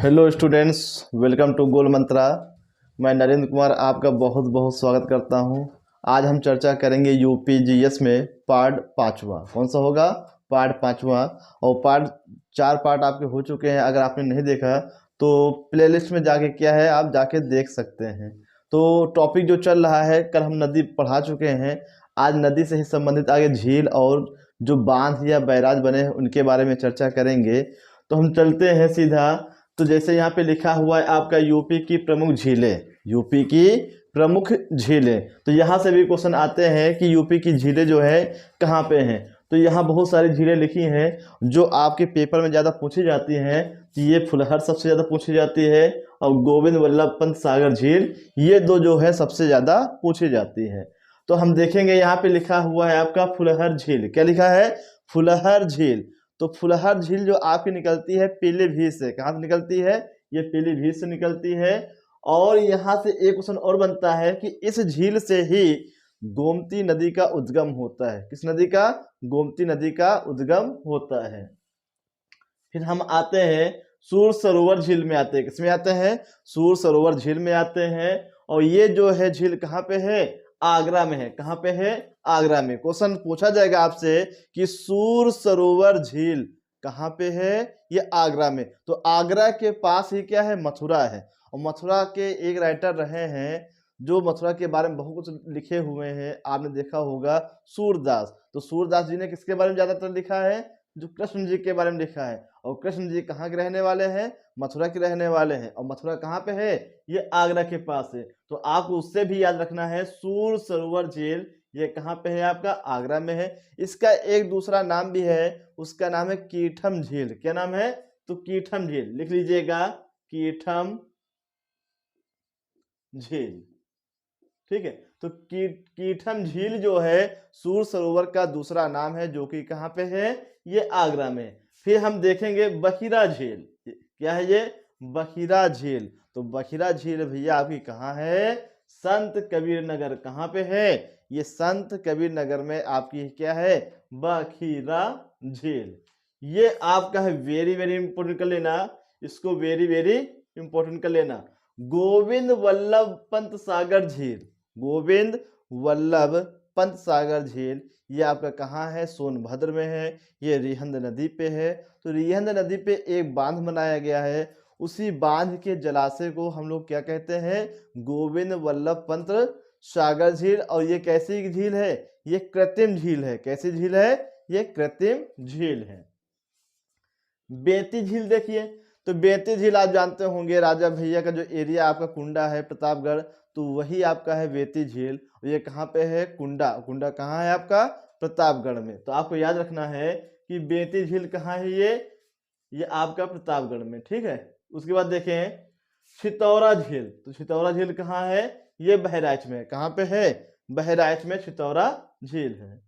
Hello students, welcome to गोल मंत्रा। मैं नरेंद्र कुमार आपका बहुत बहुत स्वागत करता हूं। आज हम चर्चा करेंगे यूपी जीएस में पार्ट पाँचवा। कौन सा होगा? पार्ट पाँचवा। और चार पार्ट आपके हो चुके हैं। अगर आपने नहीं देखा तो प्लेलिस्ट में जाके क्या है, आप जाके देख सकते हैं। तो टॉपिक जो चल रहा है, कल हम नदी पढ़ा चुके हैं। आज नदी से ही संबंधित आगे झील और जो बांध या बैराज बने हैं उनके बारे में चर्चा करेंगे। तो हम चलते हैं सीधा। तो जैसे यहाँ पे लिखा हुआ है आपका यूपी की प्रमुख झीलें, यूपी की प्रमुख झीलें। तो यहाँ से भी क्वेश्चन आते हैं कि यूपी की झीलें जो है कहाँ पे हैं। तो यहाँ बहुत सारी झीलें लिखी हैं जो आपके पेपर में ज़्यादा पूछी जाती हैं। कि ये फुलहर सबसे ज़्यादा पूछी जाती है और गोविंद वल्लभ पंत सागर झील, ये दो जो है सबसे ज़्यादा पूछी जाती है। तो हम देखेंगे यहाँ पे लिखा हुआ है आपका फुलहर झील। क्या लिखा है? फुलहर झील। तो फुलहर झील जो आपकी निकलती है पीलीभीत से। कहाँ से निकलती है? ये पीलीभीत से निकलती है। और यहाँ से एक क्वेश्चन और बनता है कि इस झील से ही गोमती नदी का उद्गम होता है। किस नदी का? गोमती नदी का उद्गम होता है। फिर हम आते हैं सूर सरोवर झील में आते हैं। किसमें आते हैं? सूर सरोवर झील में आते हैं। और ये जो है झील कहाँ पे है? आगरा में है। कहाँ पे है? आगरा में। क्वेश्चन पूछा जाएगा आपसे कि सूर सरोवर झील कहाँ पे है? ये आगरा में। तो आगरा के पास ही क्या है? मथुरा है। और मथुरा के एक राइटर रहे हैं जो मथुरा के बारे में बहुत कुछ लिखे हुए हैं, आपने देखा होगा, सूरदास। तो सूरदास जी ने किसके बारे में ज्यादातर लिखा है? जो कृष्ण जी के बारे में लिखा है। और कृष्ण जी कहाँ के रहने वाले हैं? मथुरा के रहने वाले हैं। और मथुरा कहाँ पे है? ये आगरा के पास है। तो आपको उससे भी याद रखना है, सूर सरोवर झील ये कहाँ पे है? आपका आगरा में है। इसका एक दूसरा नाम भी है, उसका नाम है कीठम झील। क्या नाम है? तो कीठम झील लिख लीजिएगा, कीठम झील। ठीक है। तो कीठम झील जो है सूर सरोवर का दूसरा नाम है, जो कि कहाँ पे है? ये आगरा में। फिर हम देखेंगे बखिरा झील। क्या है ये? बखिरा झील। तो बखिरा झील भैया आपकी कहाँ है? संत कबीर नगर। कहाँ पे है? ये संत कबीर नगर में आपकी क्या है? बखिरा झील। ये आपका है, वेरी वेरी इंपॉर्टेंट कर लेना इसको, वेरी वेरी इंपॉर्टेंट कर लेना। गोविंद वल्लभ पंत सागर झील, गोविंद वल्लभ पंत सागर झील ये आपका कहाँ है? सोनभद्र में है। ये रिहंद नदी पे है। तो रिहंद नदी पे एक बांध बनाया गया है, उसी बांध के जलाशय को हम लोग क्या कहते हैं? गोविंद वल्लभ पंत सागर झील। और ये कैसी झील है? ये कृत्रिम झील है। कैसी झील है? ये कृत्रिम झील है। बेती झील देखिए। तो बेती झील आप जानते होंगे, राजा भैया का जो एरिया आपका कुंडा है प्रतापगढ़, तो वही आपका है बेती झील। ये कहाँ पे है? कुंडा। कुंडा कहाँ है आपका? प्रतापगढ़ में। तो आपको याद रखना है कि बेती झील कहाँ है? ये आपका प्रतापगढ़ में। ठीक है। उसके बाद देखें छितौरा झील। तो छितौरा झील कहाँ है? ये बहराइच में। कहाँ पे है? बहराइच में छितौरा झील है।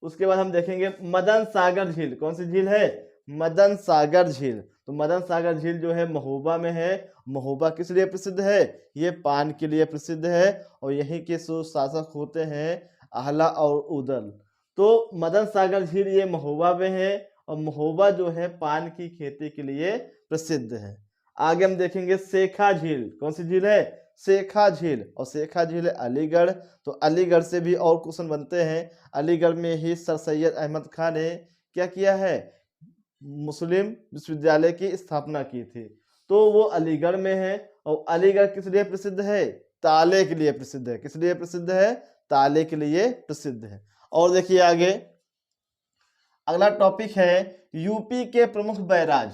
उसके बाद हम देखेंगे मदन सागर झील। कौन सी झील है? मदन सागर झील। तो मदन सागर झील जो है महोबा में है। महोबा किस लिए प्रसिद्ध है? ये पान के लिए प्रसिद्ध है। और यहीं के शासक होते हैं आहला और उदल। तो मदन सागर झील ये महोबा में है। और महोबा जो है पान की खेती के लिए प्रसिद्ध है। आगे हम देखेंगे शेखा झील। कौन सी झील है? शेखा झील। और शेखा झील है अलीगढ़। तो अलीगढ़ से भी और क्वेश्चन बनते हैं। अलीगढ़ में ही सर सैयद अहमद खान ने क्या किया है? मुस्लिम विश्वविद्यालय की स्थापना की थी। तो वो अलीगढ़ में है। और अलीगढ़ किस लिए प्रसिद्ध है? ताले के लिए प्रसिद्ध है। किस लिए प्रसिद्ध है? ताले के लिए प्रसिद्ध है। और देखिए आगे अगला टॉपिक है यूपी के प्रमुख बैराज।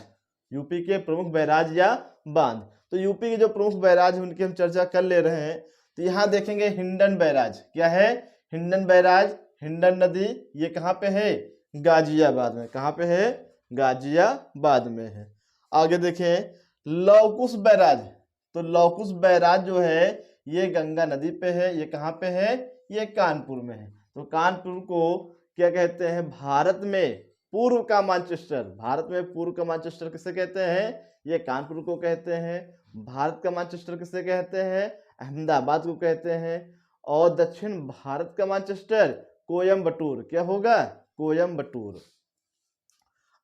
यूपी के प्रमुख बैराज या बांध। तो यूपी के जो प्रमुख बैराज है उनकी हम चर्चा कर ले रहे हैं। तो यहाँ देखेंगे हिंडन बैराज। क्या है? हिंडन बैराज। हिंडन नदी ये कहाँ पे है? गाजियाबाद में। कहाँ पे है? गाजियाबाद में है। आगे देखें लौकुश बैराज। तो लौकुश बैराज जो है ये गंगा नदी पे है। ये कहाँ पे है? ये कानपुर में है। तो कानपुर को क्या कहते हैं? भारत में पूर्व का मैनचेस्टर। भारत में पूर्व का मैनचेस्टर किसे कहते हैं? ये कानपुर को कहते हैं। भारत का मैनचेस्टर किसे कहते हैं? अहमदाबाद को कहते हैं। और दक्षिण भारत का मैनचेस्टर कोयम्बटूर। क्या होगा? कोयम्बटूर।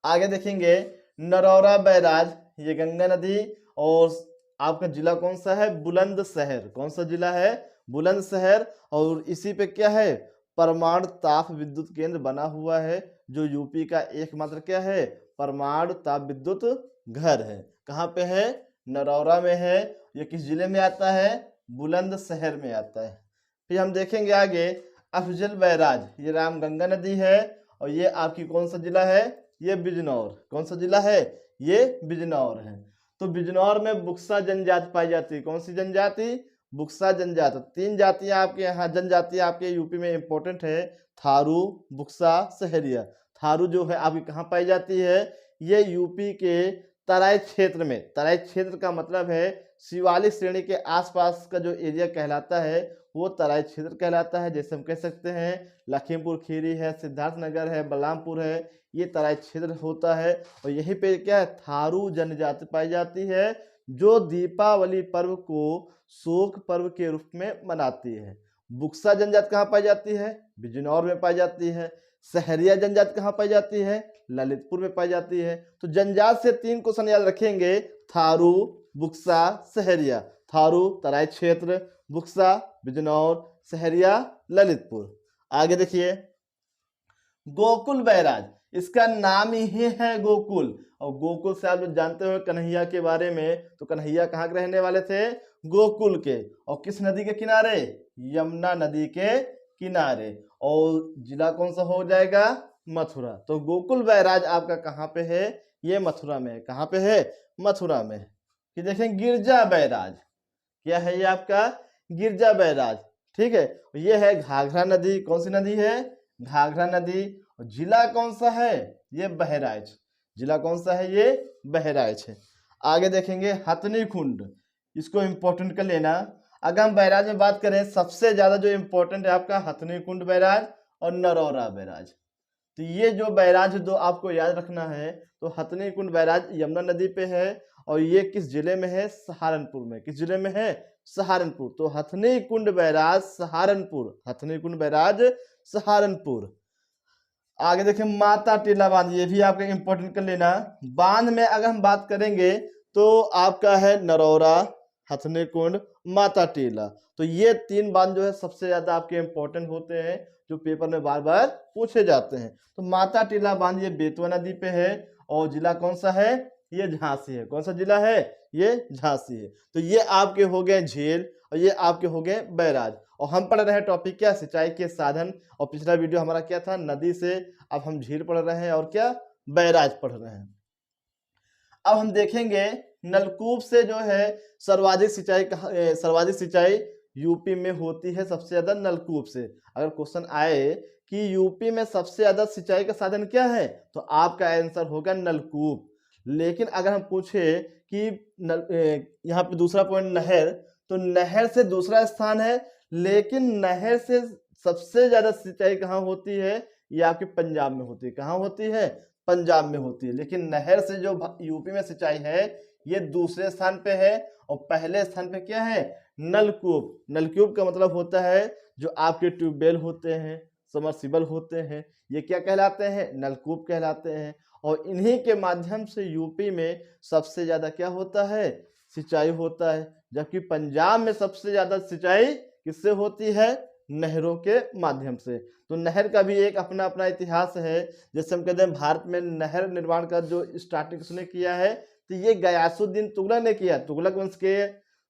आगे देखेंगे नरौरा बैराज। ये गंगा नदी और आपका जिला कौन सा है? बुलंदशहर। कौन सा जिला है? बुलंदशहर। और इसी पे क्या है? परमाणु ताप विद्युत केंद्र बना हुआ है, जो यूपी का एकमात्र क्या है? परमाणु ताप विद्युत घर है। कहाँ पे है? नरौरा में है। ये किस जिले में आता है? बुलंदशहर में आता है। फिर हम देखेंगे आगे अफजल बैराज, ये रामगंगा नदी है और ये आपकी कौन सा जिला है? ये बिजनौर। कौन सा जिला है? ये बिजनौर है। तो बिजनौर में बुक्सा जनजाति पाई जाती है। कौन सी जनजाति? बुक्सा जनजाति। 3 जातियां आपके यहाँ, जनजातियां आपके यूपी में इंपॉर्टेंट है, थारू, बुक्सा, सहरिया। थारू जो है आपकी कहाँ पाई जाती है? ये यूपी के तराई क्षेत्र में। तराई क्षेत्र का मतलब है शिवालिक श्रेणी के आसपास का जो एरिया कहलाता है वो तराई क्षेत्र कहलाता है। जैसे हम कह सकते हैं लखीमपुर खीरी है, सिद्धार्थनगर है, बलरामपुर है, ये तराई क्षेत्र होता है। और यहीं पे क्या है? थारू जनजाति पाई जाती है, जो दीपावली पर्व को शोक पर्व के रूप में मनाती है। बुक्सा जनजाति कहाँ पाई जाती है? बिजनौर में पाई जाती है। सहरिया जनजाति कहाँ पाई जाती है? ललितपुर में पाई जाती है। तो जनजाति से 3 क्वेश्चन याद रखेंगे, थारू, बुक्सा, सहरिया। थारू तराई क्षेत्र, बुक्सा बिजनौर, सहरिया ललितपुर। आगे देखिए गोकुल बैराज, इसका नाम ही है गोकुल। और गोकुल से आप लोग जानते हो कन्हैया के बारे में, तो कन्हैया कहाँ के रहने वाले थे? गोकुल के। और किस नदी के किनारे? यमुना नदी के किनारे। और जिला कौन सा हो जाएगा? मथुरा। तो गोकुल बैराज आपका कहाँ पे है? ये मथुरा में है। कहाँ पे है? मथुरा में। फिर देखें गिरजा बैराज, क्या है ये आपका? गिरजा बैराज। ठीक है, ये है घाघरा नदी। कौन सी नदी है? घाघरा नदी। और जिला कौन सा है? ये बहराइच। जिला कौन सा है? ये बहराइच है। आगे देखेंगे हथनी कुंड, इसको इंपॉर्टेंट कर लेना। अगर हम बैराज में बात करें, सबसे ज्यादा जो इंपॉर्टेंट है आपका हथनी कुंड बैराज और नरौरा बैराज। तो ये जो बैराज दो आपको याद रखना है। तो हथनी कुंड बैराज यमुना नदी पे है और ये किस जिले में है? सहारनपुर में। किस जिले में है? सहारनपुर। तो हथनी कुंड बैराज सहारनपुर। हथनी कुंड बैराज सहारनपुर। आगे देखिए माता टीला बांध, ये भी आपका इंपॉर्टेंट कर लेना। बांध में अगर हम बात करेंगे तो आपका है नरौरा, हथनी कुंड, माता टीला। तो ये 3 बांध जो है सबसे ज्यादा आपके इंपॉर्टेंट होते हैं, जो पेपर में बार बार पूछे जाते हैं। तो माता टीला बांध ये बेतवा नदी पे है और जिला कौन सा है? ये झांसी है। कौन सा जिला है? ये झांसी है। तो ये आपके हो गए झील और ये आपके हो गए बैराज। और हम पढ़ रहे हैं टॉपिक क्या? सिंचाई के साधन। और पिछला वीडियो हमारा क्या था? नदी से। अब हम झील पढ़ रहे हैं और क्या? बैराज पढ़ रहे हैं। अब हम देखेंगे नलकूप से जो है सर्वाधिक सिंचाई यूपी में होती है सबसे ज्यादा नलकूप से। अगर क्वेश्चन आए कि यूपी में सबसे ज्यादा सिंचाई का साधन क्या है, तो आपका आंसर होगा नलकूप। लेकिन अगर हम पूछे कि यहाँ पे दूसरा पॉइंट नहर, तो नहर से दूसरा स्थान है, लेकिन नहर से सबसे ज्यादा सिंचाई कहाँ होती है? ये आपके पंजाब में होती है। कहाँ होती है? पंजाब में होती है। लेकिन नहर से जो यूपी में सिंचाई है ये दूसरे स्थान पे है और पहले स्थान पे क्या है? नलकूप। नलकूप का मतलब होता है जो आपके ट्यूबवेल होते हैं, समरसिबल होते हैं, ये क्या कहलाते हैं? नलकूप कहलाते हैं। और इन्हीं के माध्यम से यूपी में सबसे ज्यादा क्या होता है? सिंचाई होता है। जबकि पंजाब में सबसे ज्यादा सिंचाई किससे होती है? नहरों के माध्यम से। तो नहर का भी एक अपना अपना इतिहास है। जैसे हम कहते हैं भारत में नहर निर्माण का जो स्टार्टिंग किसने किया है, तो ये गयासुद्दीन तुगलक ने किया। तुगलक वंश के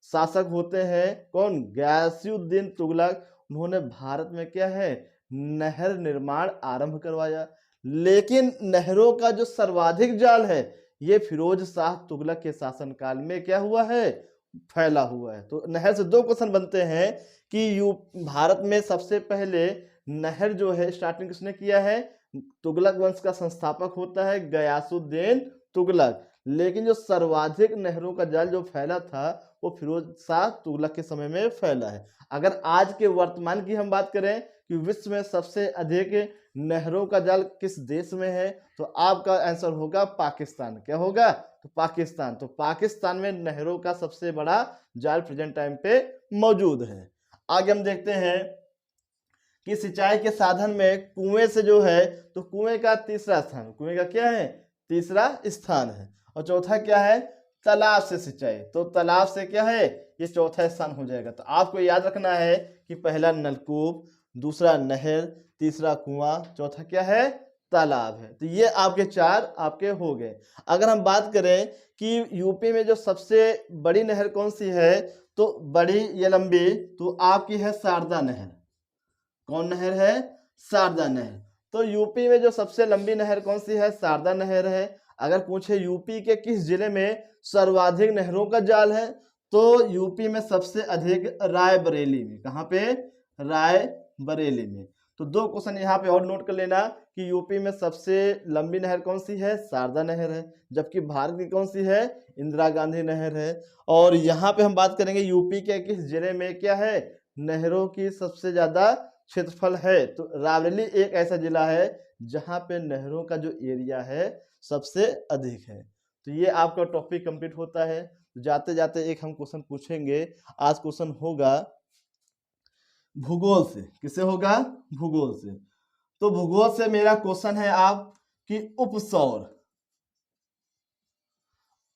शासक होते हैं कौन? गयासुद्दीन तुगलक। उन्होंने भारत में क्या है? नहर निर्माण आरंभ करवाया। लेकिन नहरों का जो सर्वाधिक जाल है ये फिरोज शाह तुगलक के शासनकाल में क्या हुआ है? फैला हुआ है। तो नहर से 2 क्वेश्चन बनते हैं कि भारत में सबसे पहले नहर जो है स्टार्टिंग किसने किया है? तुगलक वंश का संस्थापक होता है गयासुद्दीन तुगलक। लेकिन जो सर्वाधिक नहरों का जाल जो फैला था वो फिरोज शाह तुगलक के समय में फैला है। अगर आज के वर्तमान की हम बात करें कि विश्व में सबसे अधिक नहरों का जाल किस देश में है, तो आपका आंसर होगा पाकिस्तान। क्या होगा? तो पाकिस्तान। तो पाकिस्तान में नहरों का सबसे बड़ा जाल प्रेजेंट टाइम पे मौजूद है। आगे हम देखते हैं कि सिंचाई के साधन में कुएं से जो है, तो कुएं का तीसरा स्थान, कुएं का क्या है? तीसरा स्थान है। और चौथा क्या है? तालाब से सिंचाई, तो तालाब से क्या है, ये चौथा स्थान हो जाएगा। तो आपको याद रखना है कि पहला नलकूप, दूसरा नहर, तीसरा कुआं, चौथा क्या है, तालाब है। तो ये आपके चार आपके हो गए। अगर हम बात करें कि यूपी में जो सबसे बड़ी नहर कौन सी है, तो बड़ी या लंबी, तो आपकी है शारदा नहर। कौन नहर है, शारदा नहर। तो यूपी में जो सबसे लंबी नहर कौन सी है, शारदा नहर है। अगर पूछे यूपी के किस जिले में सर्वाधिक नहरों का जाल है, तो यूपी में सबसे अधिक रायबरेली में। कहाँ पे, रायबरेली में। तो दो क्वेश्चन यहाँ पे और नोट कर लेना कि यूपी में सबसे लंबी नहर कौन सी है, शारदा नहर है, जबकि भारत की कौन सी है, इंदिरा गांधी नहर है। और यहाँ पे हम बात करेंगे यूपी के किस जिले में क्या है, नहरों की सबसे ज्यादा क्षेत्रफल है, तो रायबरेली एक ऐसा जिला है जहां पे नहरों का जो एरिया है सबसे अधिक है। तो ये आपका टॉपिक कंप्लीट होता है। जाते जाते एक हम क्वेश्चन पूछेंगे। आज क्वेश्चन होगा भूगोल से। किससे होगा, भूगोल से। तो भूगोल से मेरा क्वेश्चन है आप कि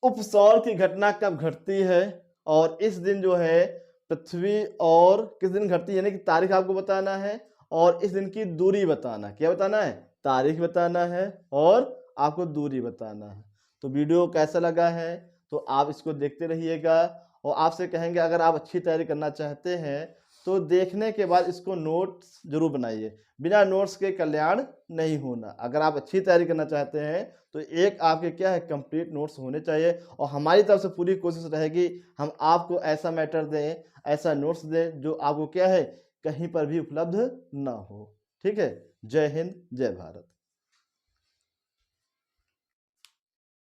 उपसौर की घटना कब घटती है, और इस दिन जो है पृथ्वी और किस दिन घटती है, यानी कि तारीख आपको बताना है और इस दिन की दूरी बताना। क्या बताना है, तारीख बताना है और आपको दूरी बताना है। तो वीडियो कैसा लगा है तो आप इसको देखते रहिएगा, और आपसे कहेंगे अगर आप अच्छी तैयारी करना चाहते हैं तो देखने के बाद इसको नोट्स जरूर बनाइए। बिना नोट्स के कल्याण नहीं होना। अगर आप अच्छी तैयारी करना चाहते हैं तो एक आपके क्या है, कंप्लीट नोट्स होने चाहिए, और हमारी तरफ से पूरी कोशिश रहेगी हम आपको ऐसा मैटर दें, ऐसा नोट्स दें जो आपको क्या है, कहीं पर भी उपलब्ध ना हो। ठीक है, जय हिंद, जय भारत।